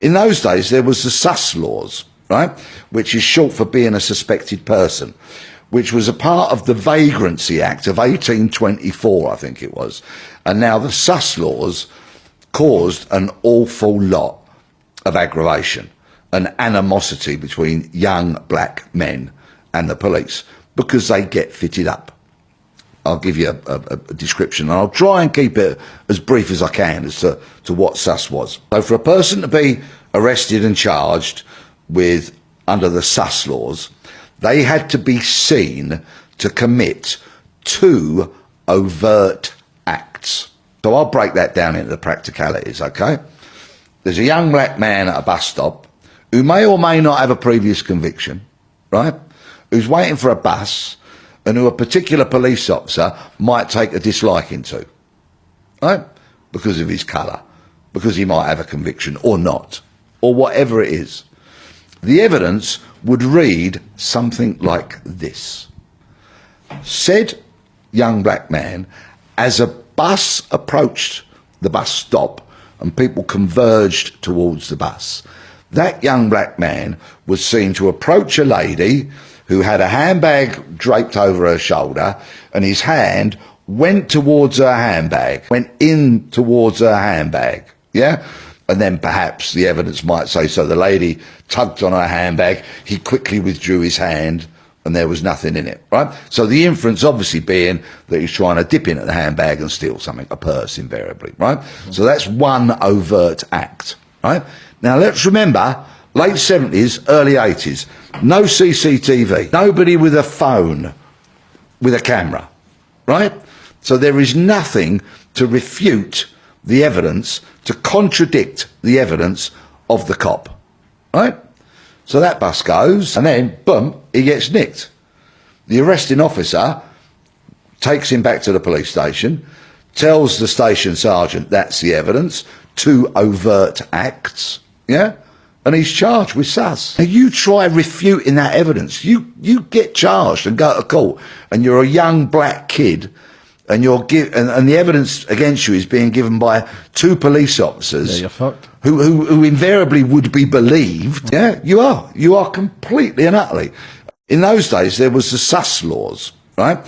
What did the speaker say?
In those days, there was the sus laws, right, which is short for being a suspected person, which was a part of the Vagrancy Act of 1824, I think it was. And now the sus laws caused an awful lot of aggravation and animosity between young black men and the police because they get fitted up. I'll give you a description, and I'll try and keep it as brief as I can as to what sus was. So for a person to be arrested and charged with under the sus laws, they had to be seen to commit 2 overt acts. So I'll break that down into the practicalities, okay? There's a young black man at a bus stop who may or may not have a previous conviction, right? Who's waiting for a bus and who a particular police officer might take a disliking to, right? Because of his colour, because he might have a conviction or not, or whatever it is. The evidence would read something like this. Said young black man, as a bus approached the bus stop and people converged towards the bus, that young black man was seen to approach a lady who had a handbag draped over her shoulder, and his hand went towards her handbag, went in towards her handbag, yeah? And then perhaps the evidence might say, so the lady tugged on her handbag, he quickly withdrew his hand, and there was nothing in it, right? So the inference obviously being that he's trying to dip into the handbag and steal something, a purse invariably, right? So that's one overt act, right? Now let's remember, late 70s, early 80s, no CCTV, nobody with a phone, with a camera, right? So there is nothing to refute the evidence, to contradict the evidence of the cop, right? So that bus goes, and then, boom, he gets nicked. The arresting officer takes him back to the police station, tells the station sergeant that's the evidence, 2 overt acts, yeah? And he's charged with sus. Now you try refuting that evidence. You get charged and go to court, and you're a young black kid, and and the evidence against you is being given by 2 police officers. Yeah, you're fucked. Who invariably would be believed. Yeah, you are. You are completely and utterly. In those days, there was the sus laws, right?